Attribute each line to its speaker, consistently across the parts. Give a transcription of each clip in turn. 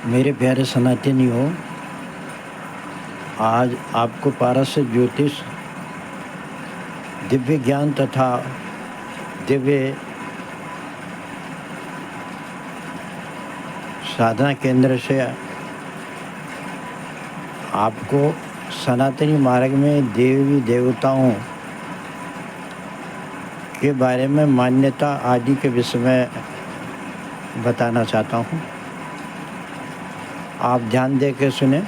Speaker 1: मेरे प्यारे सनातनियों, आज आपको पारस ज्योतिष दिव्य ज्ञान तथा दिव्य साधना केंद्र से आपको सनातनी मार्ग में देवी देवताओं के बारे में मान्यता आदि के विषय में बताना चाहता हूँ। आप ध्यान दे के सुने।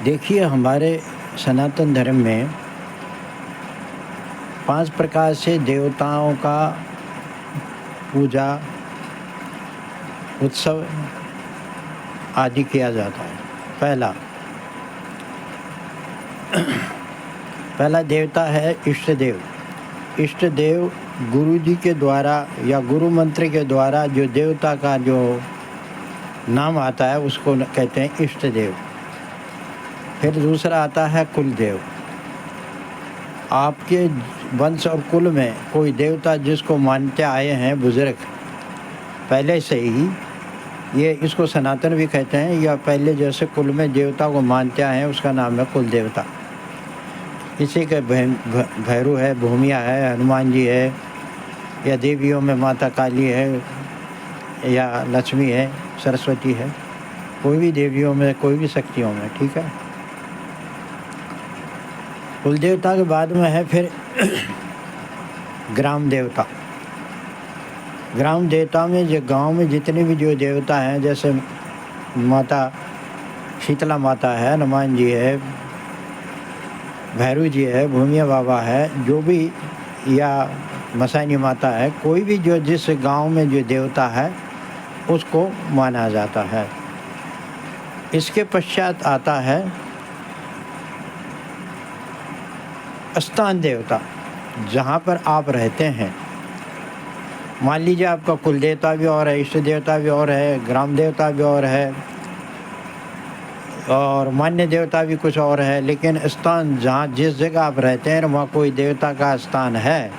Speaker 1: देखिए, हमारे सनातन धर्म में 5 प्रकार से देवताओं का पूजा उत्सव आदि किया जाता है। पहला देवता है इष्ट देव। इष्ट देव गुरु जी के द्वारा या गुरु मंत्र के द्वारा जो देवता का जो नाम आता है उसको कहते हैं इष्ट देव। फिर दूसरा आता है कुल देव। आपके वंश और कुल में कोई देवता जिसको मानते आए हैं बुजुर्ग पहले से ही, ये इसको सनातन भी कहते हैं, या पहले जैसे कुल में देवता को मानते आए हैं उसका नाम है कुल देवता। इसी के भैरू है, भूमिया है, हनुमान जी है, या देवियों में माता काली है, या लक्ष्मी है, सरस्वती है, कोई भी देवियों में, कोई भी शक्तियों में, ठीक है। कुल देवता के बाद में है फिर ग्राम देवता। ग्राम देवता में जो गांव में जितने भी जो देवता हैं, जैसे माता शीतला माता है, हनुमान जी है, भैरू जी है, भूमिया बाबा है, जो भी, या मसानी माता है, कोई भी जो जिस गांव में जो देवता है उसको माना जाता है। इसके पश्चात आता है स्थान देवता, जहाँ पर आप रहते हैं। मान लीजिए आपका कुल देवता भी और है, इष्ट देवता भी और है, ग्राम देवता भी और है, और मान्य देवता भी कुछ और है, लेकिन स्थान जहाँ जिस जगह आप रहते हैं वहाँ कोई देवता का स्थान है,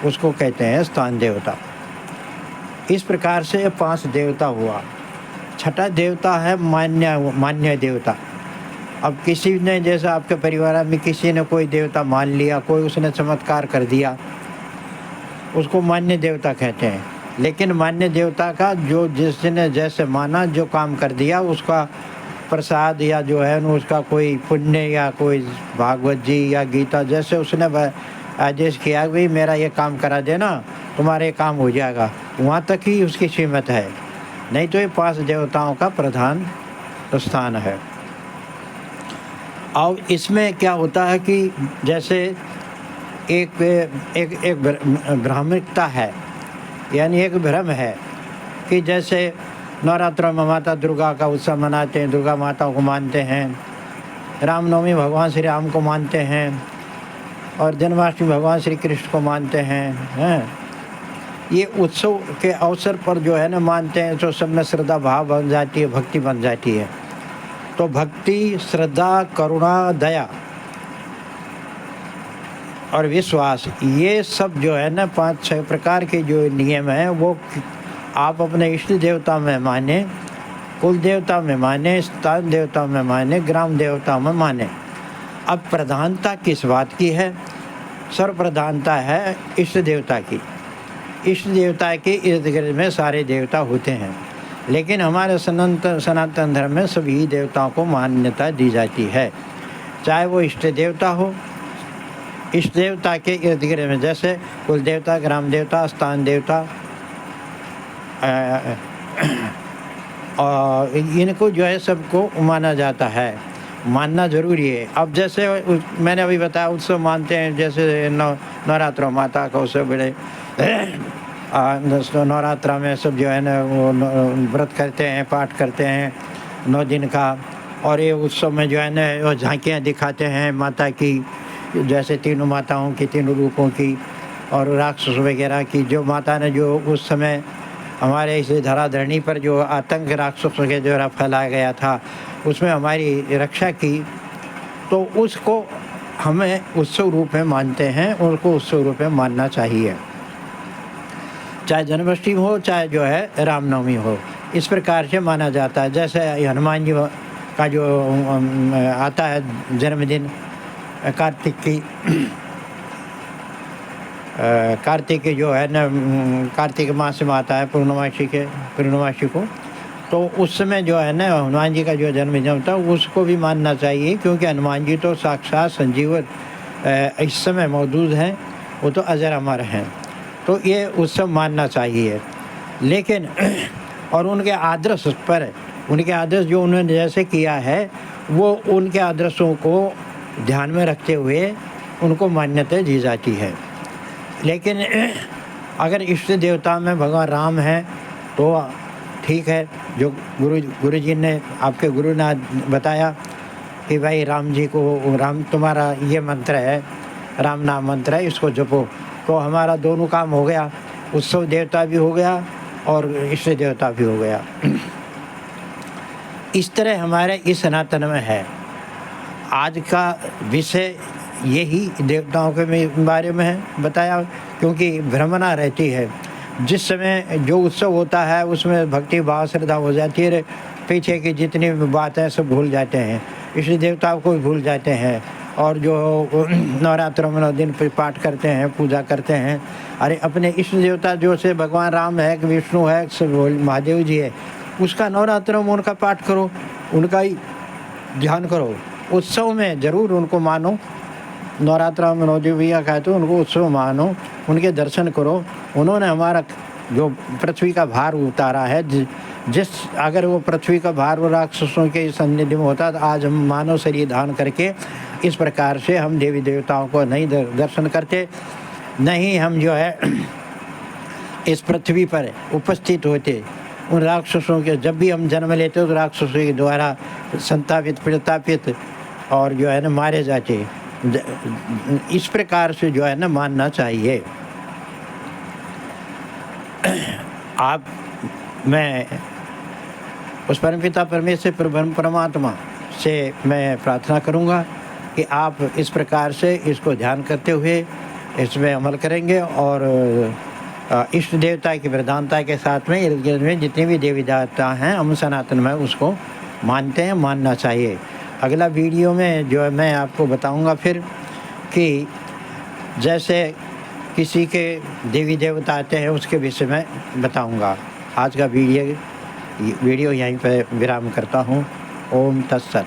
Speaker 1: उसको कहते हैं स्थान देवता। इस प्रकार से 5 देवता हुआ। छठा देवता है मान्य देवता। अब किसी ने, जैसे आपके परिवार में किसी ने कोई देवता मान लिया, कोई उसने चमत्कार कर दिया, उसको मान्य देवता कहते हैं। लेकिन मान्य देवता का जो जिसने जैसे माना, जो काम कर दिया, उसका प्रसाद या जो है ना उसका कोई पुण्य या कोई भागवत जी या गीता, जैसे उसने आदेश किया कि भाई मेरा ये काम करा देना, तुम्हारे काम हो जाएगा, वहाँ तक ही उसकी कीमत है। नहीं तो ये 5 देवताओं का प्रधान स्थान है। और इसमें क्या होता है कि जैसे एक भ्रामिकता है, यानी एक भ्रम है कि जैसे नवरात्रों में माता दुर्गा का उत्सव मनाते हैं, दुर्गा माता को मानते हैं, रामनवमी भगवान श्री राम को मानते हैं, और जन्माष्टमी भगवान श्री कृष्ण को मानते हैं। ये उत्सव के अवसर पर जो है ना मानते हैं, तो सब में श्रद्धा भाव बन जाती है, भक्ति बन जाती है। तो भक्ति, श्रद्धा, करुणा, दया और विश्वास, ये सब जो है ना 5-6 प्रकार के जो नियम हैं, वो आप अपने इष्ट देवता में माने, कुल देवता में माने, स्थान देवता में माने, ग्राम देवता में माने। अब प्रधानता किस बात की है? सर्वप्रधानता है इष्ट देवता की। इष्ट देवता के इर्द गिर्द में सारे देवता होते हैं, लेकिन हमारे सनातन धर्म में सभी देवताओं को मान्यता दी जाती है, चाहे वो इष्ट देवता हो। इष्ट देवता के इर्द गिर्द में जैसे कुल देवता, ग्राम देवता, स्थान देवता, और इनको जो है सबको माना जाता है, मानना ज़रूरी है। अब जैसे मैंने अभी बताया उत्सव मानते हैं, जैसे नवरात्रों माता का उत्सव बड़े नवरात्रा में सब जो है ना वो व्रत करते हैं, पाठ करते हैं 9 दिन का, और ये उत्सव में जो है ना वो झांकियाँ दिखाते हैं माता की, जैसे तीनों माताओं की, तीनों रूपों की, और राक्षस वगैरह की। जो माता ने जो उस समय हमारे इस धराधरणी पर जो आतंक राक्षसों के द्वारा फैलाया गया था, उसमें हमारी रक्षा की, तो उसको हमें उत्सव रूप में मानते हैं, उनको उत्सव रूप में मानना चाहिए। चाहे जन्माष्टमी हो, चाहे जो है रामनवमी हो, इस प्रकार से माना जाता है। जैसे हनुमान जी का जो आता है जन्मदिन कार्तिक की जो है न, कार्तिक मास में आता है पूर्णमासी को, तो उस समय जो है ना हनुमान जी का जो जन्मदिन होता है उसको भी मानना चाहिए, क्योंकि हनुमान जी तो साक्षात संजीवन इस समय मौजूद हैं, वो तो अजर अमर हैं, तो ये उत्सव मानना चाहिए। लेकिन और उनके आदर्श पर, उनके आदर्श जो उन्होंने जैसे किया है, वो उनके आदर्शों को ध्यान में रखते हुए उनको मान्यता दी जाती है। लेकिन अगर इष्ट देवता में भगवान राम हैं तो ठीक है, जो गुरु जी ने, आपके गुरु ने बताया कि भाई राम जी को, राम तुम्हारा ये मंत्र है, राम नाम मंत्र है, इसको जपो, तो हमारा दोनों काम हो गया, उत्सव देवता भी हो गया और इष्ट देवता भी हो गया। इस तरह हमारे इस सनातन में है। आज का विषय यही देवताओं के बारे में है बताया, क्योंकि भ्रमणा रहती है। जिस समय जो उत्सव होता है उसमें भक्ति भाव श्रद्धा हो जाती है, पीछे की जितनी भी बातें हैं सब भूल जाते हैं, इसलिए देवताओं को भी भूल जाते हैं। और जो नवरात्रों में 9 दिन पाठ करते हैं, पूजा करते हैं, अरे अपने इष्ट देवता जो से भगवान राम है, विष्णु है, महादेव जी है, उसका नवरात्रों में उनका पाठ करो, उनका ही ध्यान करो। उत्सव में ज़रूर उनको मानो, नवरात्रा में 9 देवियाँ का है तो उनको उत्सव मानो, उनके दर्शन करो। उन्होंने हमारा जो पृथ्वी का भार उतारा है, जिस अगर वो पृथ्वी का भार वो राक्षसों के सन्निधि में होता तो आज हम मानव शरीर धारण करके इस प्रकार से हम देवी देवताओं को नहीं दर्शन करते, नहीं हम जो है इस पृथ्वी पर उपस्थित होते। उन राक्षसों के जब भी हम जन्म लेते तो राक्षसों के द्वारा संतापित प्रतापित और जो है ना मारे जाते। इस प्रकार से जो है ना मानना चाहिए। आप, मैं उस परमपिता परमेश्वर ब्रह्म परमात्मा से मैं प्रार्थना करूंगा कि आप इस प्रकार से इसको ध्यान करते हुए इसमें अमल करेंगे और इष्ट देवता की प्रधानता के साथ में इर्द गिर्द में जितने भी देवी देवता हैं हम सनातन में उसको मानते हैं, मानना चाहिए। अगला वीडियो में जो है मैं आपको बताऊंगा फिर कि जैसे किसी के देवी देवता आते हैं उसके विषय में बताऊंगा। आज का वीडियो यहीं पर विराम करता हूँ। ओम तत्सत।